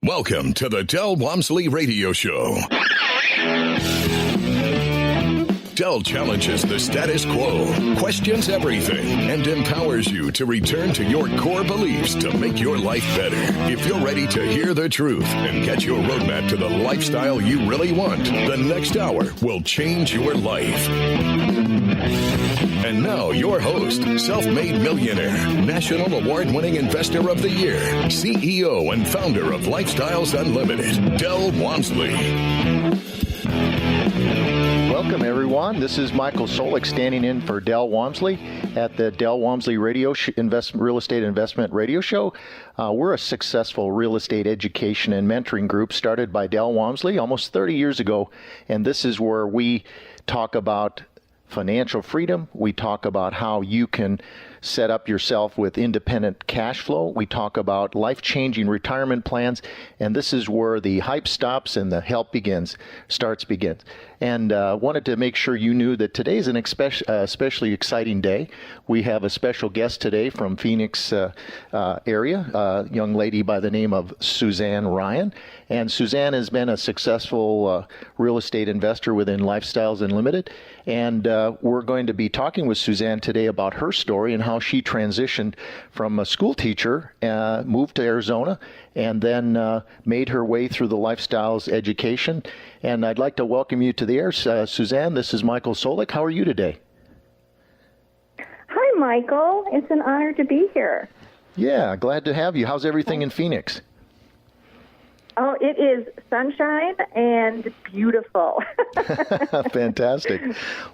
Welcome to the Del Walmsley Radio Show. Del challenges the status quo, questions everything, and empowers you to return to your core beliefs to make your life better. If you're ready to hear the truth and get your roadmap to the lifestyle you really want, the next hour will change your life. And now, your host, self-made millionaire, national award-winning investor of the year, CEO and founder of Lifestyles Unlimited, Del Walmsley. Welcome, everyone. This is Michael Solik standing in for Del Walmsley at the Del Walmsley Real Estate Investment Radio Show. We're a successful real estate education and mentoring group started by Del Walmsley almost 30 years ago, and this is where we talk about financial freedom. We talk about how you can set up yourself with independent cash flow. We talk about life-changing retirement plans, and this is where the hype stops and the help begins. And wanted to make sure you knew that today is an especially exciting day. We have a special guest today from Phoenix area, a young lady by the name of Suzanne Ryan. And Suzanne has been a successful real estate investor within Lifestyles Unlimited. And we're going to be talking with Suzanne today about her story and how she transitioned from a school teacher, moved to Arizona, and then made her way through the Lifestyles education. And I'd like to welcome you to the air. Suzanne, this is Michael Solik. How are you today? Hi, Michael. It's an honor to be here. Yeah, glad to have you. How's everything in Phoenix? Oh, it is sunshine and beautiful. Fantastic.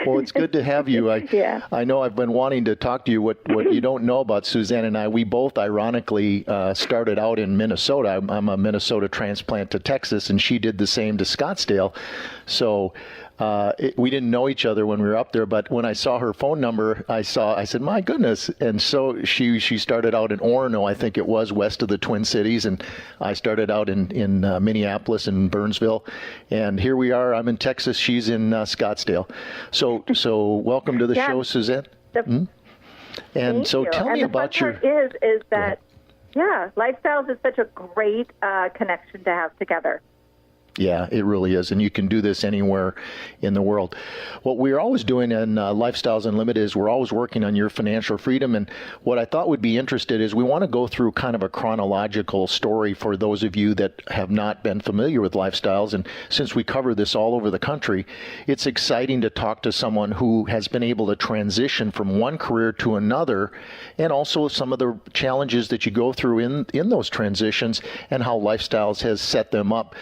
Well, it's good to have you. I know I've been wanting to talk to you. What you don't know about Suzanne and I, we both ironically started out in Minnesota. I'm a Minnesota transplant to Texas, and she did the same to Scottsdale. So we didn't know each other when we were up there, but when I saw her phone number, I said, my goodness. And so she started out in Orono, I think it was, west of the Twin Cities, and I started out in Minneapolis and Burnsville. And here we are. I'm in Texas. She's in Scottsdale. So welcome to the show, Suzanne. And so tell me about your... is that, Lifestyles is such a great connection to have together. Yeah, it really is. And you can do this anywhere in the world. What we're always doing in Lifestyles Unlimited is we're always working on your financial freedom. And what I thought would be interested is we want to go through kind of a chronological story for those of you that have not been familiar with Lifestyles. And since we cover this all over the country, it's exciting to talk to someone who has been able to transition from one career to another, and also some of the challenges that you go through in those transitions and how Lifestyles has set them up.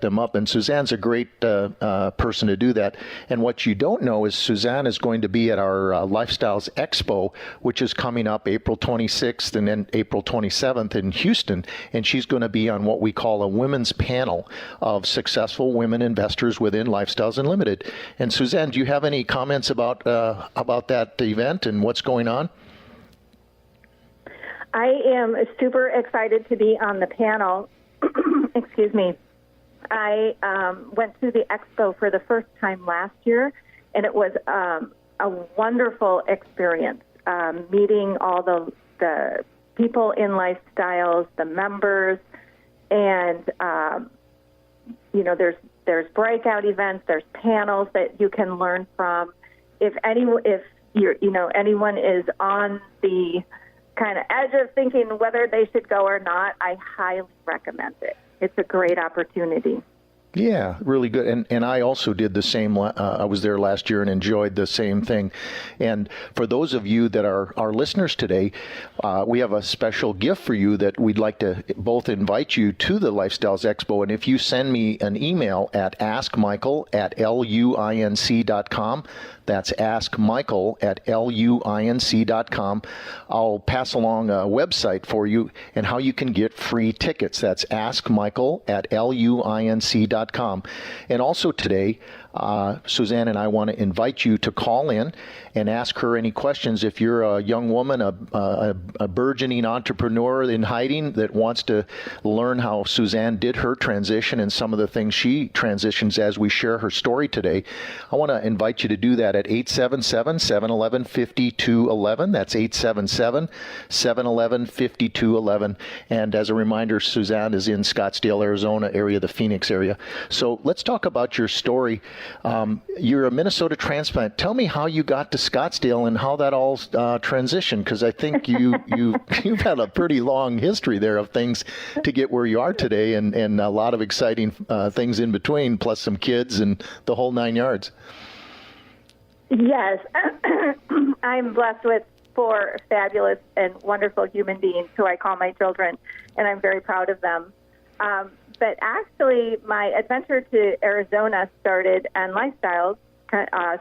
And Suzanne's a great person to do that. And what you don't know is Suzanne is going to be at our Lifestyles Expo, which is coming up April 26th and then April 27th in Houston. And she's going to be on what we call a women's panel of successful women investors within Lifestyles Unlimited. And Suzanne, do you have any comments about that event and what's going on? I am super excited to be on the panel. Excuse me. I went to the expo for the first time last year, and it was a wonderful experience, meeting all the people in Lifestyles, the members, and there's breakout events, there's panels that you can learn from. If anyone is on the kind of edge of thinking whether they should go or not, I highly recommend it. It's a great opportunity. Yeah, really good. And I also did the same. I was there last year and enjoyed the same thing. And for those of you that are our listeners today, we have a special gift for you that we'd like to both invite you to the Lifestyles Expo. And if you send me an email at askmichael@luinc.com, that's askmichael@luinc.com, I'll pass along a website for you and how you can get free tickets. That's askmichael@luinc.com. SuzanneSolek.com. And also today, Suzanne and I want to invite you to call in and ask her any questions. If you're a young woman, a burgeoning entrepreneur in hiding that wants to learn how Suzanne did her transition and some of the things she transitions as we share her story today, I want to invite you to do that at 877-711-5211. That's 877-711-5211. And as a reminder, Suzanne is in Scottsdale, Arizona area, the Phoenix area. So let's talk about your story. You're a Minnesota transplant. Tell me how you got to Scottsdale and how that all transitioned, because I think you've had a pretty long history there of things to get where you are today, and a lot of exciting things in between, plus some kids and the whole 9 yards. Yes, I'm blessed with 4 fabulous and wonderful human beings who I call my children, and I'm very proud of them. But actually, my adventure to Arizona started, and lifestyles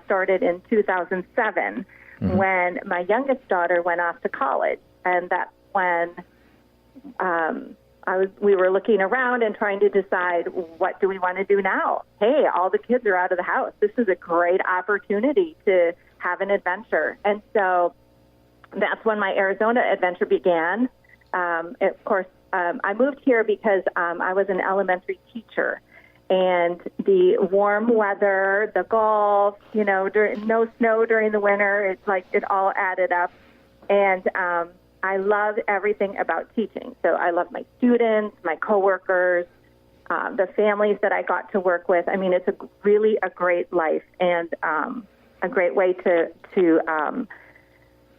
started in 2007 when my youngest daughter went off to college, and that's when we were looking around and trying to decide, what do we want to do now? Hey, all the kids are out of the house. This is a great opportunity to have an adventure. And so that's when my Arizona adventure began. Of course, I moved here because I was an elementary teacher, and the warm weather, the golf, no snow during the winter, it's like it all added up. And I love everything about teaching. So I love my students, my coworkers, the families that I got to work with. I mean, it's really a great life and a great way to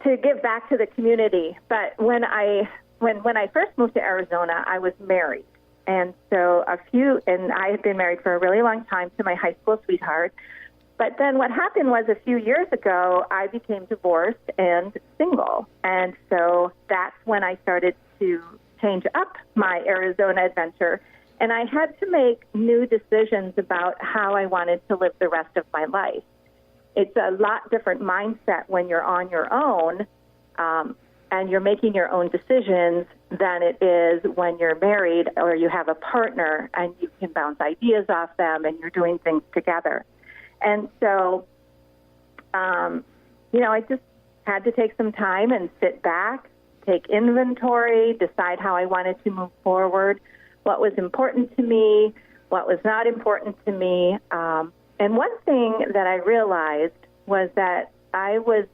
give back to the community. But when I first moved to Arizona, I was married. And so and I had been married for a really long time to my high school sweetheart. But then what happened was a few years ago, I became divorced and single. And so that's when I started to change up my Arizona adventure. And I had to make new decisions about how I wanted to live the rest of my life. It's a lot different mindset when you're on your own and you're making your own decisions than it is when you're married or you have a partner and you can bounce ideas off them and you're doing things together. And so, I just had to take some time and sit back, take inventory, decide how I wanted to move forward, what was important to me, what was not important to me. And one thing that I realized was that I was,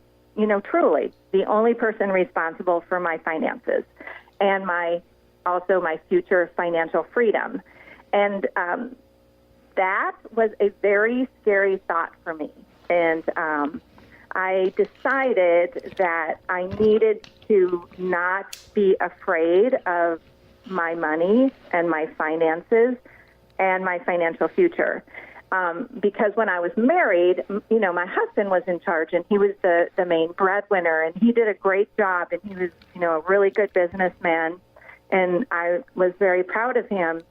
truly the only person responsible for my finances and also my future financial freedom. And that was a very scary thought for me. And I decided that I needed to not be afraid of my money and my finances and my financial future. Because when I was married, my husband was in charge and he was the main breadwinner, and he did a great job, and he was, a really good businessman, and I was very proud of him.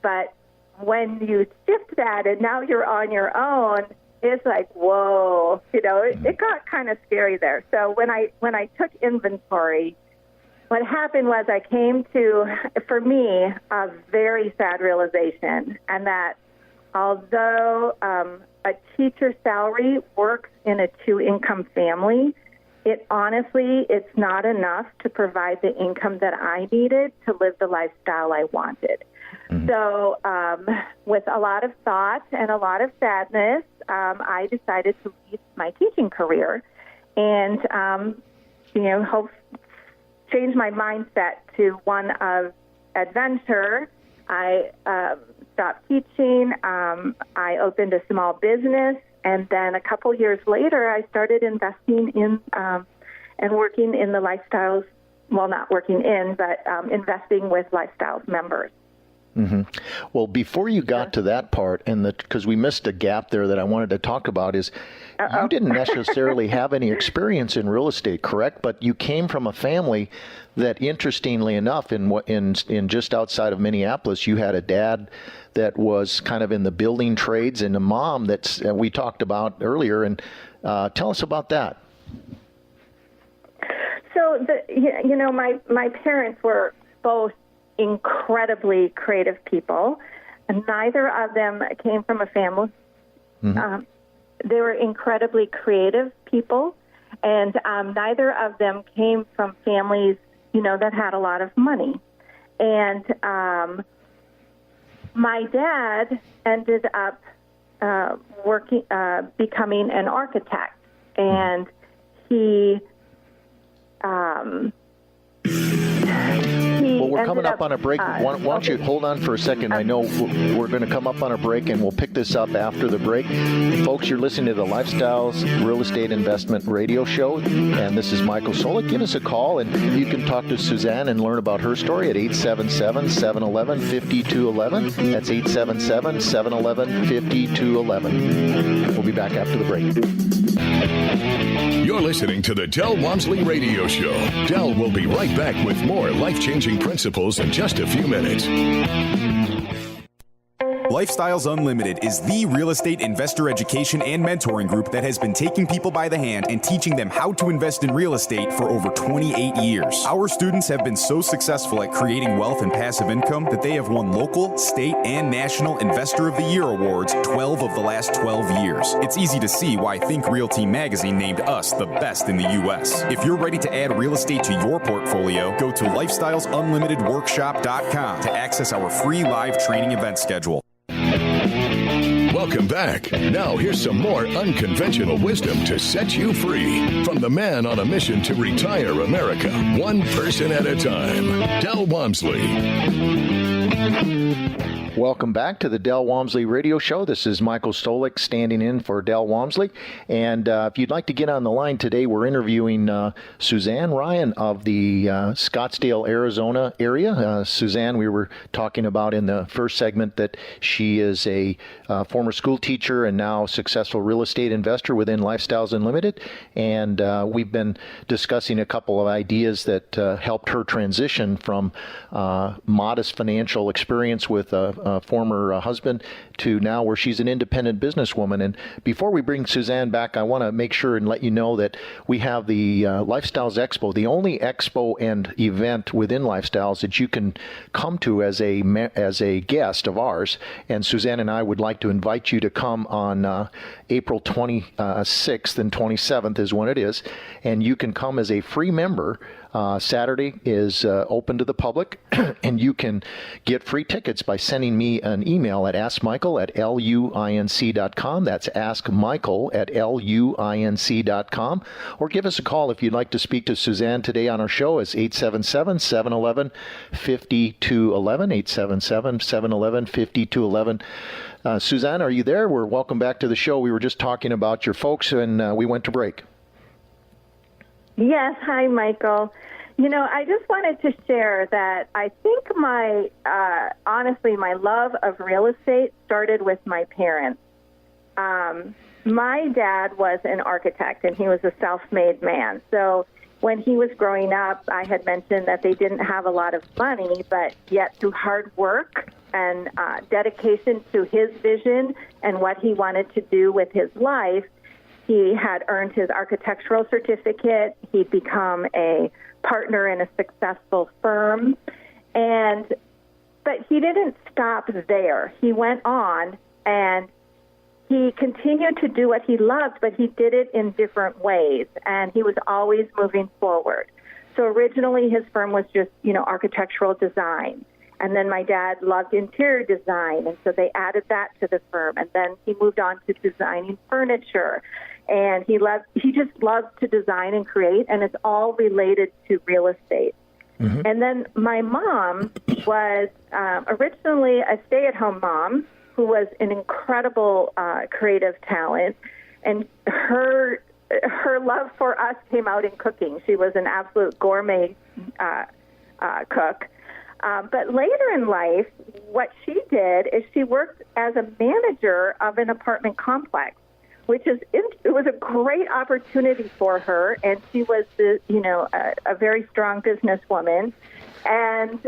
But when you shift that and now you're on your own, it's like, whoa, it got kind of scary there. So when I took inventory, what happened was I came to, for me, a very sad realization, and that although a teacher salary works in a 2-income family, it's not enough to provide the income that I needed to live the lifestyle I wanted. Mm-hmm. So with a lot of thought and a lot of sadness, I decided to leave my teaching career and, change my mindset to one of adventure. I stopped teaching. I opened a small business, and then a couple years later, I started investing in and working in the lifestyles. Well, not working in, but investing with Lifestyles members. Mm-hmm. Well, before you got to that part, because we missed a gap there that I wanted to talk about, is you didn't necessarily have any experience in real estate, correct? But you came from a family that, interestingly enough, in just outside of Minneapolis, you had a dad that was kind of in the building trades and a mom that we talked about earlier. And tell us about that. So, my parents were both incredibly creative people. neither of them came from a family. They were incredibly creative people, and neither of them came from families, that had a lot of money. And my dad ended up becoming an architect, and he Well, we're coming up on a break. Why don't you hold on for a second? I know we're going to come up on a break, and we'll pick this up after the break. Folks, you're listening to the Lifestyles Real Estate Investment Radio Show, and this is Michael Solik. Give us a call, and you can talk to Suzanne and learn about her story at 877-711-5211. That's 877-711-5211. We'll be back after the break. You're listening to the Del Walmsley Radio Show. Del will be right back with more life-changing principles in just a few minutes. Lifestyles Unlimited is the real estate investor education and mentoring group that has been taking people by the hand and teaching them how to invest in real estate for over 28 years. Our students have been so successful at creating wealth and passive income that they have won local, state, and national Investor of the Year awards 12 of the last 12 years. It's easy to see why Think Realty magazine named us the best in the U.S. If you're ready to add real estate to your portfolio, go to lifestylesunlimitedworkshop.com to access our free live training event schedule. Welcome back. Now here's some more unconventional wisdom to set you free from the man on a mission to retire America, one person at a time, Del Walmsley. Welcome back to the Del Walmsley Radio Show. This is Michael Stolik standing in for Del Walmsley. And if you'd like to get on the line today, we're interviewing Suzanne Ryan of the Scottsdale, Arizona area. Suzanne, we were talking about in the first segment that she is a former school teacher and now successful real estate investor within Lifestyles Unlimited. And we've been discussing a couple of ideas that helped her transition from modest financial experience with a former husband to now where she's an independent businesswoman. And before we bring Suzanne back, I want to make sure and let you know that we have the Lifestyles Expo, the only expo and event within Lifestyles that you can come to as a guest of ours. And Suzanne and I would like to invite you to come on April 26th and 27th is when it is. And you can come as a free member. Saturday is open to the public, and you can get free tickets by sending me an email at askmichael@luinc.com. That's askmichael@luinc.com. Or give us a call if you'd like to speak to Suzanne today on our show. It's 877-711-5211, 877-711-5211. Suzanne, are you there? Welcome back to the show. We were just talking about your folks, and we went to break. Yes. Hi, Michael. I just wanted to share that I think honestly, my love of real estate started with my parents. My dad was an architect, and he was a self-made man. So when he was growing up, I had mentioned that they didn't have a lot of money, but yet through hard work and dedication to his vision and what he wanted to do with his life, he had earned his architectural certificate. He'd become a partner in a successful firm. But he didn't stop there. He went on and he continued to do what he loved, but he did it in different ways, and he was always moving forward. So originally his firm was just, architectural design. And then my dad loved interior design, and so they added that to the firm. And then he moved on to designing furniture. And he just loves to design and create, and it's all related to real estate. Mm-hmm. And then my mom was originally a stay-at-home mom who was an incredible creative talent, and her love for us came out in cooking. She was an absolute gourmet cook. But later in life, what she did is she worked as a manager of an apartment complex, it was a great opportunity for her, and she was a very strong businesswoman. And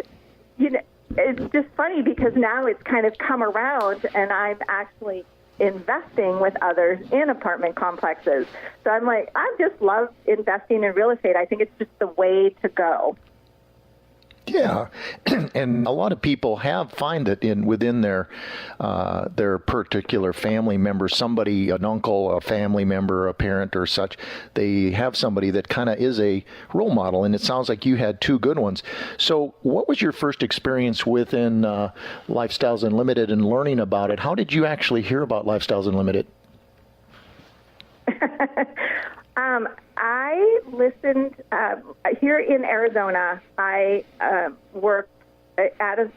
it's just funny because now it's kind of come around, and I'm actually investing with others in apartment complexes. So I'm like, I just love investing in real estate. I think it's just the way to go. Yeah, and a lot of people find that within their particular family member, somebody, an uncle, a family member, a parent, or such, they have somebody that kind of is a role model. And it sounds like you had two good ones. So, what was your first experience within Lifestyles Unlimited and learning about it? How did you actually hear about Lifestyles Unlimited? I listened here in Arizona. I worked at a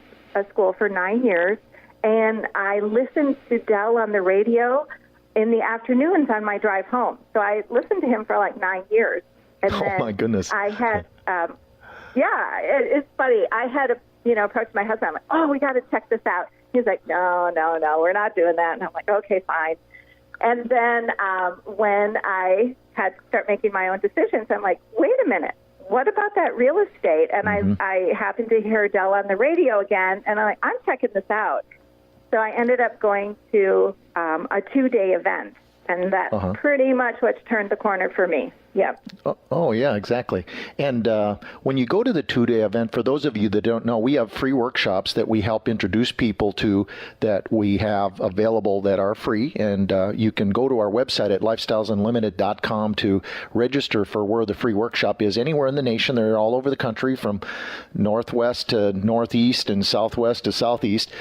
school for 9 years, and I listened to Del on the radio in the afternoons on my drive home. So I listened to him for like 9 years. And oh, my goodness. I had, it's funny. I had, approached my husband. I'm like, oh, we got to check this out. He's like, no, we're not doing that. And I'm like, okay, fine. And then when I had to start making my own decisions, I'm like, wait a minute, what about that real estate? And I happened to hear Del on the radio again, and I'm like, I'm checking this out. So I ended up going to a 2-day event, and that's pretty much what's turned the corner for me. Yep. Oh, yeah, exactly. And when you go to the 2-day event, for those of you that don't know, we have free workshops that we help introduce people to that we have available that are free. And you can go to our website at lifestylesunlimited.com to register for where the free workshop is. Anywhere in the nation, they're all over the country, from northwest to northeast and southwest to southeast.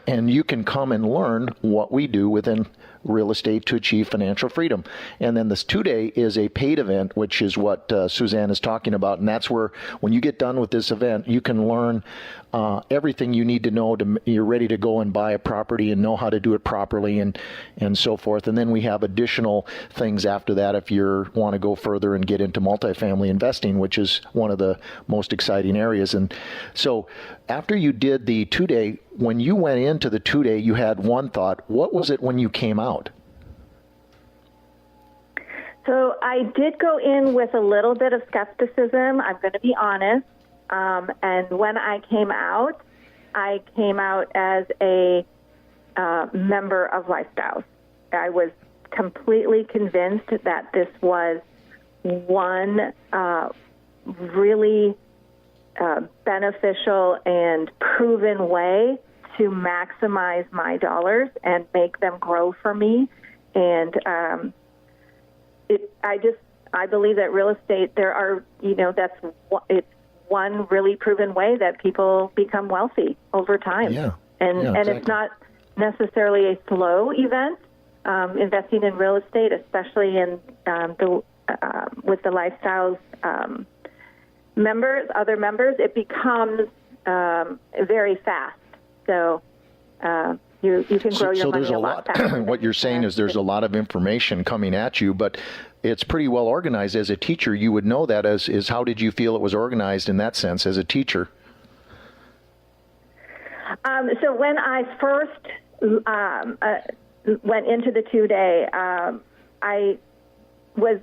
And you can come and learn what we do within real estate to achieve financial freedom. And then this 2-day is a paid event, which is what Suzanne is talking about. And that's where, when you get done with this event, you can learn everything you need to know you're ready to go and buy a property and know how to do it properly and so forth. And then we have additional things after that if you want to go further and get into multifamily investing, which is one of the most exciting areas. And so after you did the 2-day, when you went into the 2-day, you had one thought. What was it when you came out? So I did go in with a little bit of skepticism, I'm going to be honest. And when I came out as a member of Lifestyles. I was completely convinced that this was one really beneficial and proven way to maximize my dollars and make them grow for me. And I believe that real estate, it's one really proven way that people become wealthy over time. Yeah. And it's not necessarily a slow event. Investing in real estate, especially in with the Lifestyles other members, it becomes very fast. So you can grow your money a lot faster. What you're saying is there's a lot of information coming at you, but it's pretty well organized. As a teacher, you would know that. Is how did you feel it was organized in that sense as a teacher? So when I first went into the 2-day, I was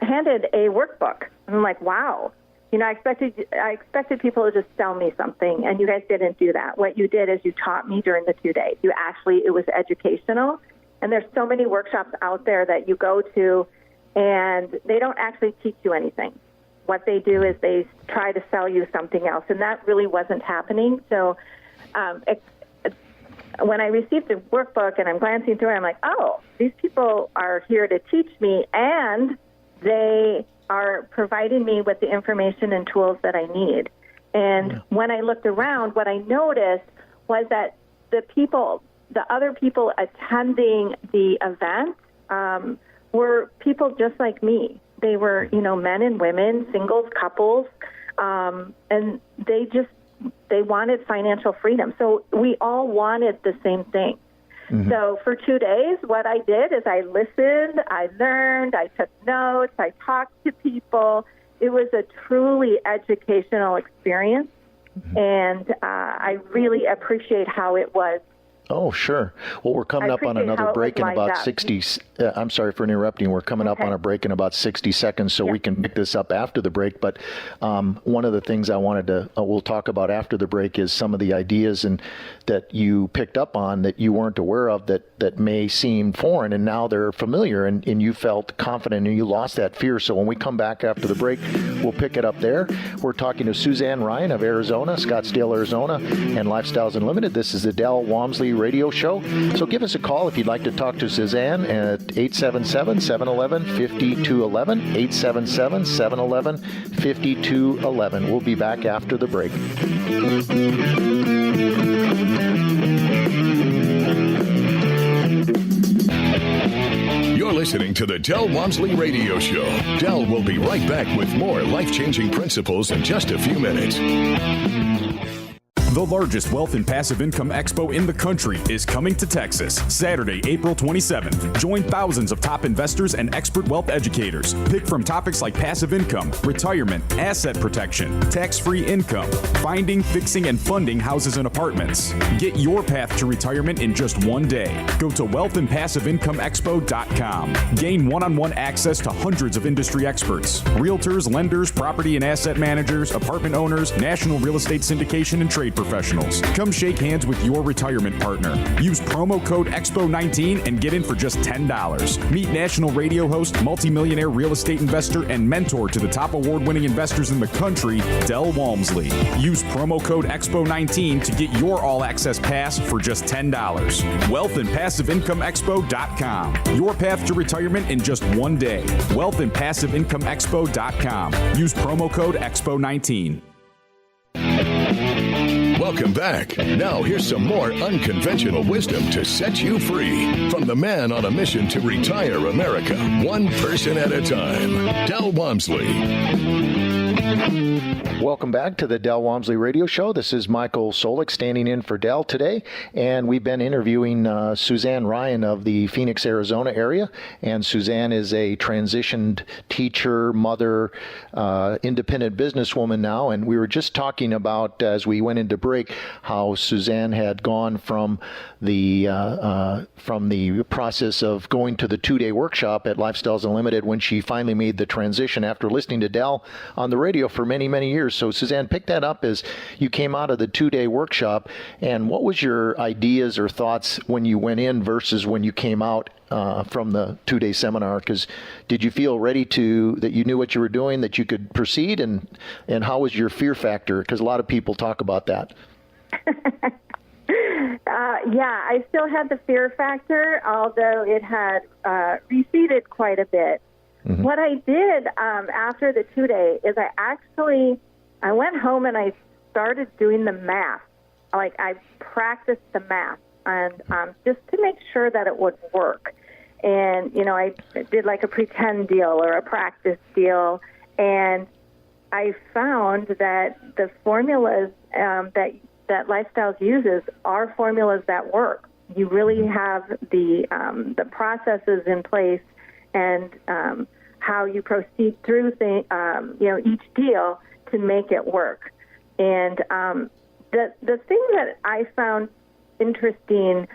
handed a workbook. I'm like, wow. I expected people to just sell me something, and you guys didn't do that. What you did is you taught me during the 2 days. It was educational, and there's so many workshops out there that you go to, and they don't actually teach you anything. What they do is they try to sell you something else, and that really wasn't happening. So when I received the workbook and I'm glancing through it, I'm like, oh, these people are here to teach me, and they are providing me with the information and tools that I need. And when I looked around, what I noticed was that the other people attending the event were people just like me. They were, men and women, singles, couples, and they wanted financial freedom. So we all wanted the same thing. Mm-hmm. So for 2 days, what I did is I listened, I learned, I took notes, I talked to people. It was a truly educational experience, mm-hmm. and I really appreciate how it was Oh, sure. Well, we're coming up on another break in about 60. I'm sorry for interrupting. We're coming up on a break in about 60 seconds, so we can pick this up after the break. But one of the things I wanted to we'll talk about after the break is some of the ideas and that you picked up on that you weren't aware of that may seem foreign, and now they're familiar, and you felt confident and you lost that fear. So when we come back after the break, we'll pick it up there. We're talking to Suzanne Ryan of Arizona, Scottsdale, Arizona, and Lifestyles Unlimited. This is the Del Walmsley Radio Show. So give us a call if you'd like to talk to Suzanne at 877-711-5211, 877-711-5211. We'll be back after the break. You're listening to the Del Walmsley Radio Show. Del will be right back with more life-changing principles in just a few minutes. The largest wealth and passive income expo in the country is coming to Texas, Saturday, April 27th. Join thousands of top investors and expert wealth educators. Pick from topics like passive income, retirement, asset protection, tax-free income, finding, fixing, and funding houses and apartments. Get your path to retirement in just one day. Go to wealthandpassiveincomeexpo.com. Gain one-on-one access to hundreds of industry experts, realtors, lenders, property and asset managers, apartment owners, national real estate syndication, and trade professionals. Come shake hands with your retirement partner. Use promo code EXPO19 and get in for just $10. Meet national radio host, multimillionaire real estate investor, and mentor to the top award-winning investors in the country, Del Walmsley. Use promo code EXPO19 to get your all-access pass for just $10. Wealthandpassiveincomeexpo.com. Your path to retirement in just one day. Wealthandpassiveincomeexpo.com. Use promo code EXPO19. Welcome back. Now here's some more unconventional wisdom to set you free from the man on a mission to retire America, one person at a time, Del Walmsley. Welcome back to the Del Walmsley Radio Show. This is Michael Solik standing in for Del today, and we've been interviewing Suzanne Ryan of the Phoenix, Arizona area, and Suzanne is a transitioned teacher, mother, independent businesswoman now, and we were just talking about, as we went into break, how Suzanne had gone from the process of going to the 2-day workshop at Lifestyles Unlimited when she finally made the transition after listening to Del on the radio for many, many years. So Suzanne, pick that up as you came out of the 2-day workshop, and what was your ideas or thoughts when you went in versus when you came out from the 2-day seminar? Because did you feel ready that you knew what you were doing, that you could proceed, and how was your fear factor? Because a lot of people talk about that. Yeah, I still had the fear factor, although it had receded quite a bit. Mm-hmm. What I did after the 2-day is I went home and I started doing the math. Like, I practiced the math and just to make sure that it would work. And, I did like a pretend deal or a practice deal, and I found that the formulas that Lifestyles uses are formulas that work. You really have the processes in place, and how you proceed through each deal to make it work. And the thing that I found interesting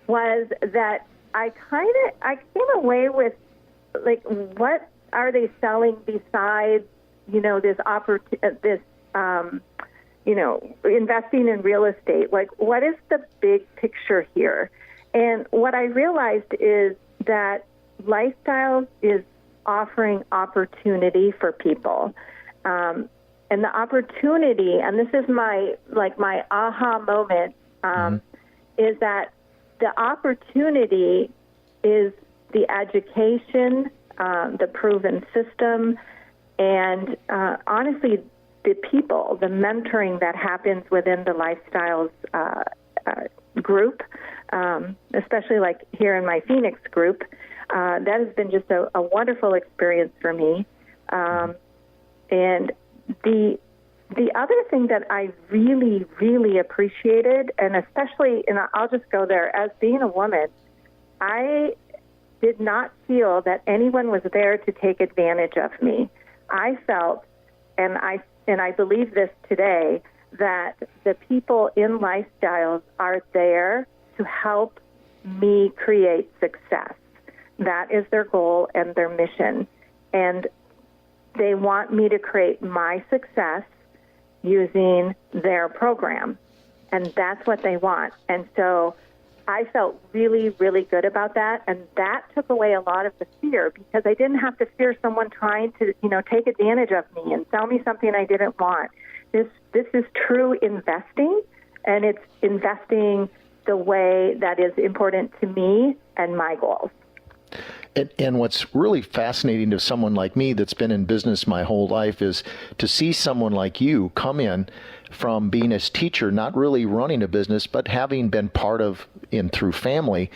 was that I came away with, like, what are they selling besides investing in real estate? Like, what is the big picture here? And what I realized is that Lifestyles is offering opportunity for people. And the opportunity, and this is my aha moment, is that the opportunity is the education, the proven system, and honestly, the people, the mentoring that happens within the Lifestyles group, especially like here in my Phoenix group. That has been just a wonderful experience for me. And the other thing that I really, really appreciated, and especially, and I'll just go there, as being a woman, I did not feel that anyone was there to take advantage of me. I felt, and I believe this today, that the people in Lifestyles are there to to help me create success. That is their goal and their mission. And they want me to create my success using their program. And that's what they want. And so I felt really, really good about that. And that took away a lot of the fear, because I didn't have to fear someone trying to, take advantage of me and sell me something I didn't want. This is true investing, and it's investing the way that is important to me and my goals. And what's really fascinating to someone like me that's been in business my whole life is to see someone like you come in from being a teacher, not really running a business, but having been part of through family,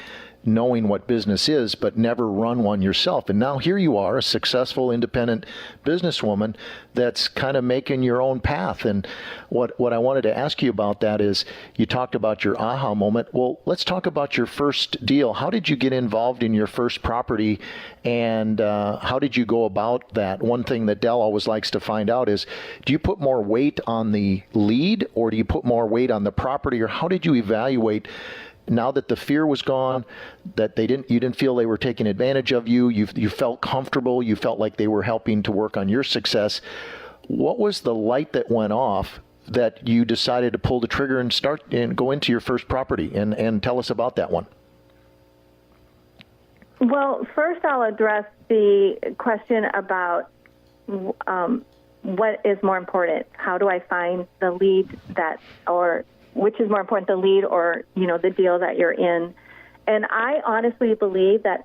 knowing what business is, but never run one yourself. And now here you are, a successful, independent businesswoman that's kind of making your own path. And what I wanted to ask you about that is, you talked about your aha moment. Well, let's talk about your first deal. How did you get involved in your first property, and how did you go about that? One thing that Del always likes to find out is, do you put more weight on the lead, or do you put more weight on the property, or how did you evaluate, now that the fear was gone, that you didn't feel they were taking advantage of you, you felt comfortable, you felt like they were helping to work on your success? What was the light that went off that you decided to pull the trigger and start and go into your first property? And tell us about that one. Well, first I'll address the question about what is more important. How do I find the lead which is more important, the lead or, the deal that you're in? And I honestly believe that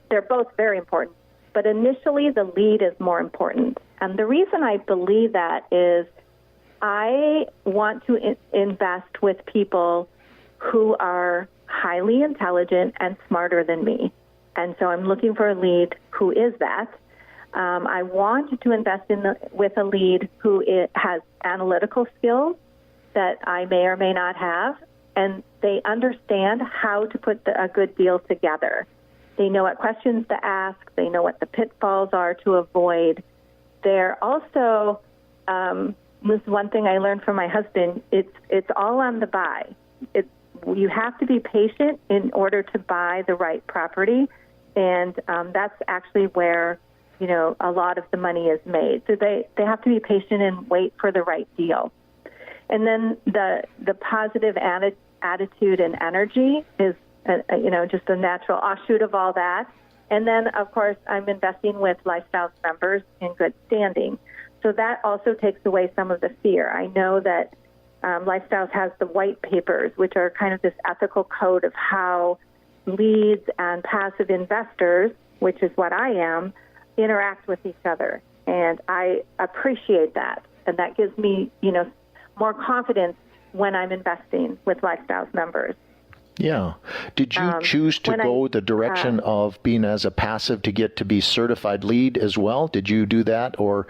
they're both very important, but initially the lead is more important. And the reason I believe that is I want to invest with people who are highly intelligent and smarter than me. And so I'm looking for a lead who is that. I want to invest with a lead who has analytical skills that I may or may not have, and they understand how to put a good deal together. They know what questions to ask. They know what the pitfalls are to avoid. They're also, this is one thing I learned from my husband, it's all on the buy. You have to be patient in order to buy the right property, and that's actually where, a lot of the money is made. So they have to be patient and wait for the right deal. And then the positive attitude and energy is, just a natural offshoot of all that. And then, of course, I'm investing with Lifestyles members in good standing. So that also takes away some of the fear. I know that Lifestyles has the white papers, which are kind of this ethical code of how leads and passive investors, which is what I am, interact with each other. And I appreciate that. And that gives me, more confidence when I'm investing with Lifestyles members. Yeah. Did you choose to go the direction of being as a passive to get to be certified lead as well? Did you do that, or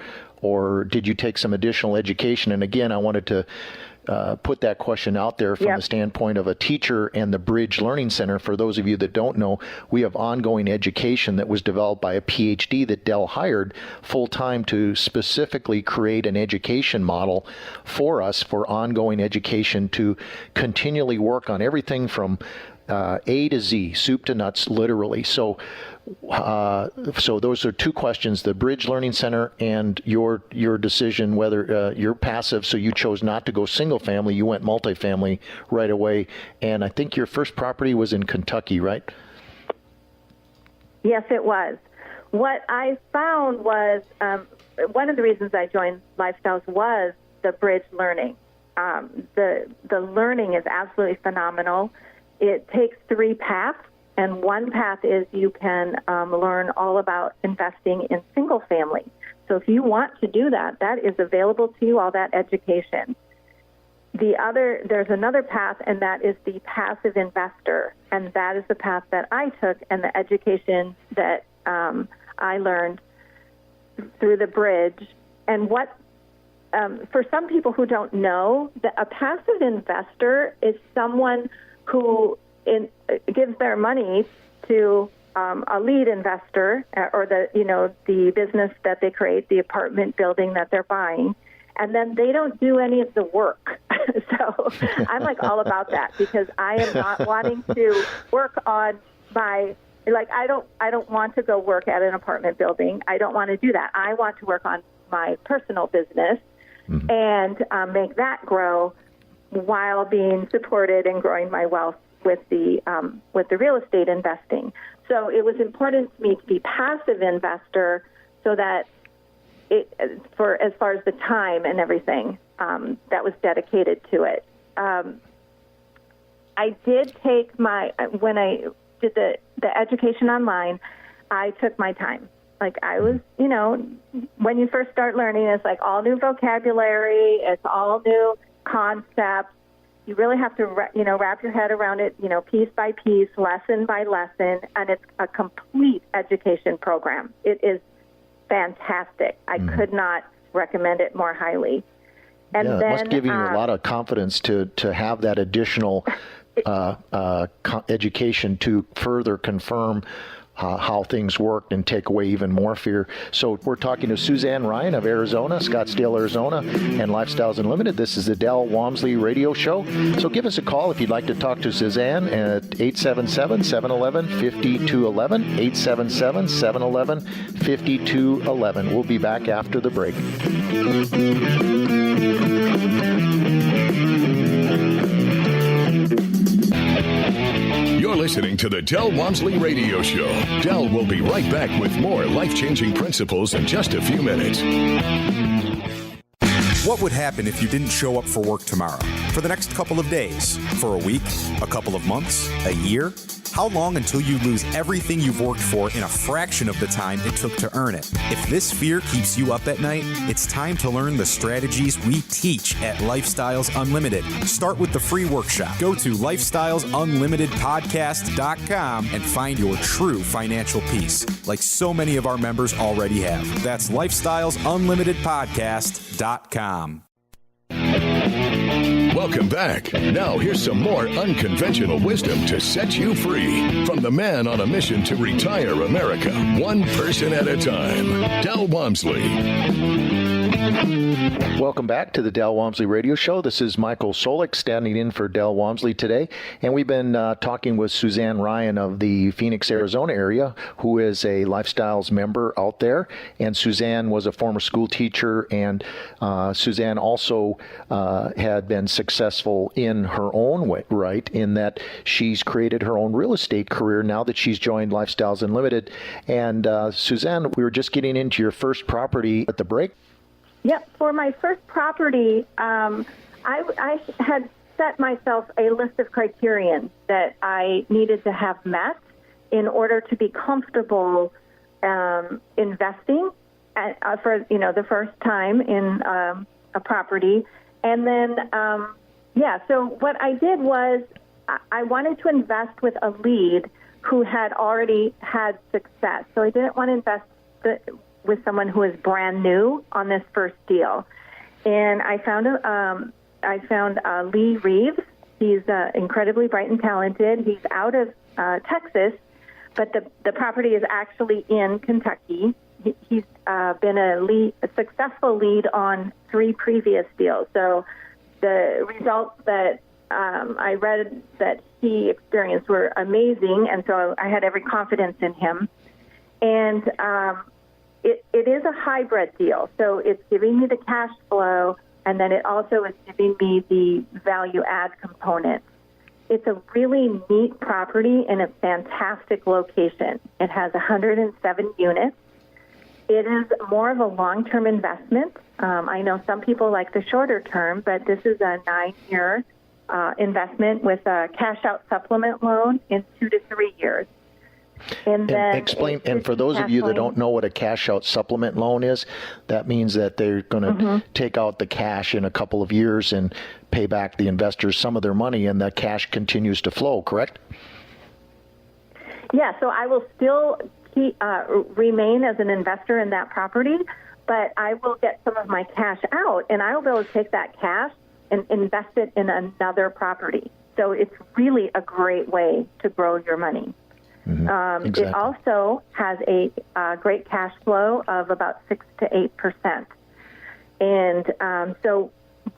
did you take some additional education? And again, I wanted to put that question out there from the standpoint of a teacher and the Bridge Learning Center. For those of you that don't know, we have ongoing education that was developed by a PhD that Del hired full-time to specifically create an education model for us for ongoing education to continually work on everything from A to Z, soup to nuts, literally. So those are two questions: the Bridge Learning Center and your decision whether you're passive. So you chose not to go single family; you went multifamily right away. And I think your first property was in Kentucky, right? Yes, it was. What I found was one of the reasons I joined Lifestyles was the Bridge Learning. The learning is absolutely phenomenal. It takes 3 paths, and one path is you can learn all about investing in single family. So if you want to do that, that is available to you, all that education. There's another path, and that is the passive investor, and that is the path that I took and the education that I learned through the Bridge. And what for some people who don't know, a passive investor is someone who gives their money to a lead investor or the business that they create, the apartment building that they're buying, and then they don't do any of the work. So I'm like all about that, because I am not wanting to work on my, like, I don't want to go work at an apartment building. I don't want to do that. I want to work on my personal business and make that grow while being supported and growing my wealth with the real estate investing. So it was important to me to be passive investor, so that for as far as the time and everything that was dedicated to it. I did take when I did the education online, I took my time. Like, I was, when you first start learning, it's like all new vocabulary, it's all new concepts. You really have to, wrap your head around it, piece by piece, lesson by lesson, and it's a complete education program. It is fantastic. I could not recommend it more highly. And then, it must give you a lot of confidence to have that additional education to further confirm how things worked and take away even more fear. So we're talking to Suzanne Ryan of Arizona, Scottsdale, Arizona, and Lifestyles Unlimited. This is the Del Walmsley Radio Show. So give us a call if you'd like to talk to Suzanne at 877-711-5211, 877-711-5211. We'll be back after the break. You're listening to the Del Walmsley Radio Show. Del will be right back with more life-changing principles in just a few minutes. What would happen if you didn't show up for work tomorrow? For the next couple of days? For a week? A couple of months? A year? How long until you lose everything you've worked for in a fraction of the time it took to earn it? If this fear keeps you up at night, it's time to learn the strategies we teach at Lifestyles Unlimited. Start with the free workshop. Go to lifestylesunlimitedpodcast.com and find your true financial peace, like so many of our members already have. That's lifestylesunlimitedpodcast.com. Welcome back. Now here's some more unconventional wisdom to set you free from the man on a mission to retire America, one person at a time, Del Walmsley. Welcome back to the Del Walmsley Radio Show. This is Michael Solik standing in for Del Walmsley today, and we've been talking with Suzanne Ryan of the Phoenix, Arizona area, who is a Lifestyles member out there. And Suzanne was a former school teacher, and Suzanne also had been successful in her own way, right, in that she's created her own real estate career now that she's joined Lifestyles Unlimited. And Suzanne, we were just getting into your first property at the break. Yep. For my first property, I had set myself a list of criterion that I needed to have met in order to be comfortable investing for the first time in a property. And then, so what I did was I wanted to invest with a lead who had already had success. So I didn't want to invest with someone who is brand new on this first deal. And I found Lee Reeves. He's incredibly bright and talented. He's out of Texas, but the property is actually in Kentucky. He's been a successful lead on 3 previous deals. So the results that I read that he experienced were amazing, and so I had every confidence in him. And it is a hybrid deal, so it's giving me the cash flow, and then it also is giving me the value add component. It's a really neat property in a fantastic location. It has 107 units. It is more of a long-term investment. I know some people like the shorter term, but this is a 9-year investment with a cash-out supplement loan in 2 to 3 years. And then explain, and for those of you that don't know what a cash-out supplement loan is, that means that they're going to take out the cash in a couple of years and pay back the investors some of their money, and the cash continues to flow, correct? Yeah, so I will still remain as an investor in that property, but I will get some of my cash out, and I will be able to take that cash and invest it in another property. So it's really a great way to grow your money. Exactly. It also has a great cash flow of about 6 to 8%. And so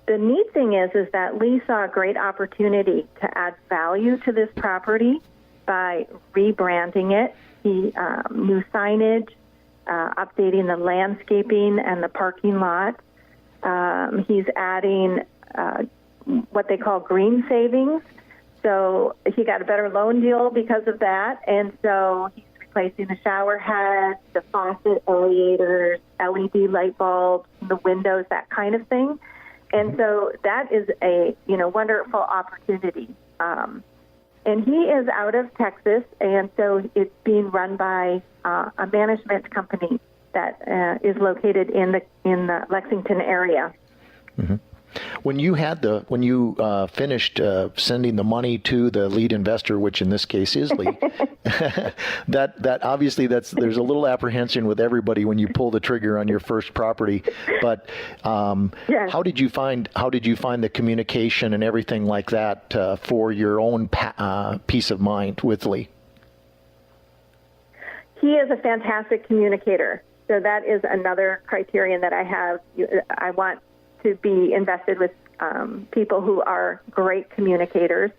the neat thing is that Lee saw a great opportunity to add value to this property by rebranding it. He new signage, updating the landscaping and the parking lot. He's adding what they call green savings. So he got a better loan deal because of that. And so he's replacing the shower heads, the faucet aerators, LED light bulbs, the windows, that kind of thing. And so that is a wonderful opportunity. And he is out of Texas, and so it's being run by a management company that is located in the Lexington area. Mm-hmm. When you finished sending the money to the lead investor, which in this case is Lee, that obviously there's a little apprehension with everybody when you pull the trigger on your first property. But yes. How did you find the communication and everything like that for your own peace of mind with Lee? He is a fantastic communicator. So that is another criterion that I have. I want to be invested with people who are great communicators.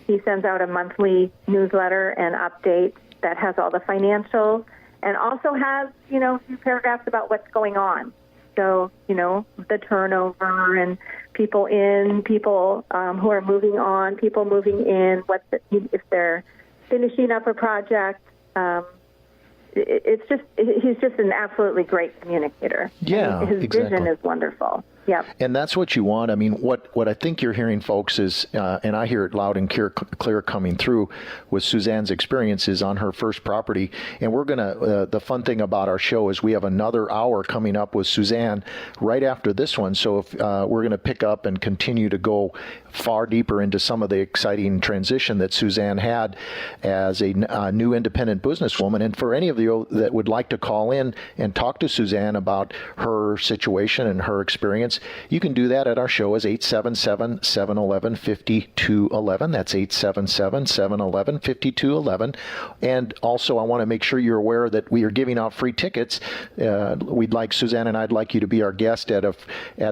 He sends out a monthly newsletter and update that has all the financials and also has, a few paragraphs about what's going on. So, the turnover and people who are moving on, people moving in, if they're finishing up a project. He's just an absolutely great communicator. Yeah, his exactly. vision is wonderful. Yep. And that's what you want. I mean, what I think you're hearing, folks, is, and I hear it loud and clear coming through with Suzanne's experiences on her first property. And we're going to, the fun thing about our show is we have another hour coming up with Suzanne right after this one. So if we're going to pick up and continue to go far deeper into some of the exciting transition that Suzanne had as a new independent businesswoman. And for any of you that would like to call in and talk to Suzanne about her situation and her experience, you can do that at our show as 877-711-5211. That's 877-711-5211. And also, I want to make sure you're aware that we are giving out free tickets. Suzanne and I'd like you to be our guest at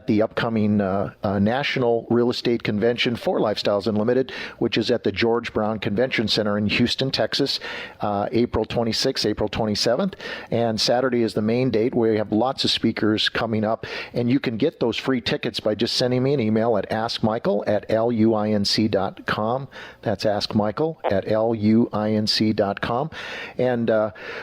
the upcoming National Real Estate Convention for Lifestyles Unlimited, which is at the George Brown Convention Center in Houston, Texas, April 26th, April 27th. And Saturday is the main date. We have lots of speakers coming up, and you can get those free tickets by just sending me an email at askmichael@luinc.com. That's askmichael@luinc.com. And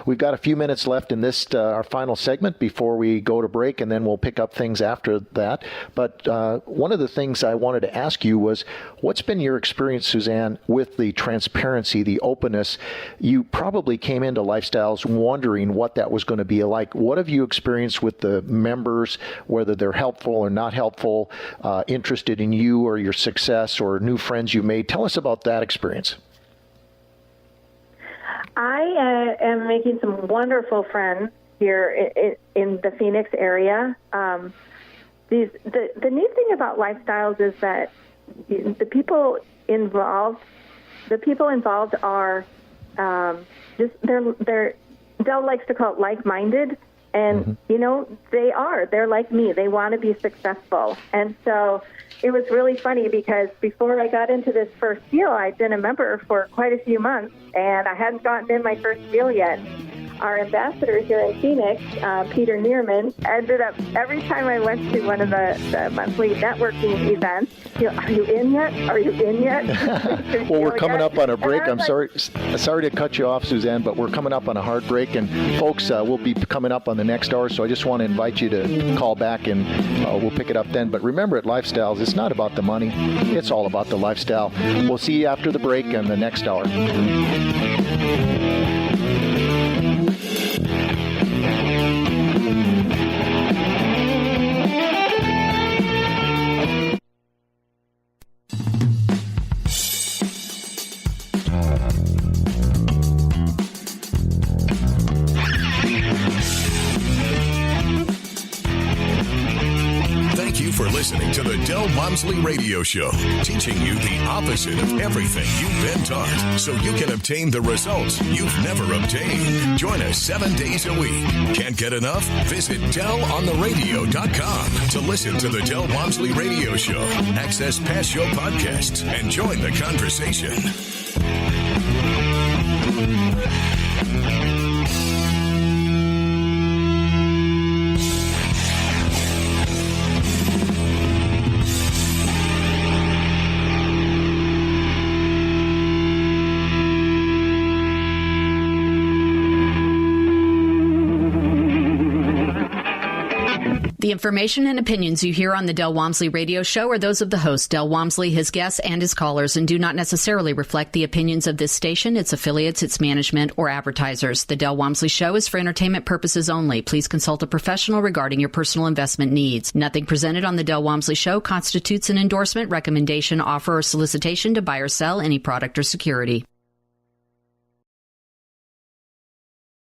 we've got a few minutes left in this, our final segment before we go to break, and then we'll pick up things after that. But one of the things I wanted to ask you was, what's been your experience, Suzanne, with the transparency, the openness? You probably came into Lifestyles wondering what that was going to be like. What have you experienced with the members, whether they're helpful or not helpful, interested in you or your success or new friends you made? Tell us about that experience. I am making some wonderful friends here in the Phoenix area. The neat thing about Lifestyles is that the people involved are they're Del likes to call it like-minded. And, they're like me. They want to be successful. And so it was really funny because before I got into this first deal, I'd been a member for quite a few months, and I hadn't gotten in my first deal yet. Our ambassador here in Phoenix, Peter Neerman, ended up, every time I went to one of the monthly networking events, are you in yet? Are you in yet? Well, we're coming up on a break. I'm sorry to cut you off, Suzanne, but we're coming up on a hard break. And folks, we'll be coming up on the next hour, so I just want to invite you to call back, and we'll pick it up then. But remember, at Lifestyles, it's not about the money. It's all about the lifestyle. We'll see you after the break and the next hour. for listening to the Del Walmsley Radio Show, teaching you the opposite of everything you've been taught so you can obtain the results you've never obtained. Join us 7 days a week. Can't get enough? Visit DelOnTheRadio.com to listen to the Del Walmsley Radio Show, access past show podcasts, and join the conversation. The information and opinions you hear on the Del Walmsley Radio Show are those of the host, Del Walmsley, his guests, and his callers, and do not necessarily reflect the opinions of this station, its affiliates, its management, or advertisers. The Del Walmsley Show is for entertainment purposes only. Please consult a professional regarding your personal investment needs. Nothing presented on the Del Walmsley Show constitutes an endorsement, recommendation, offer, or solicitation to buy or sell any product or security.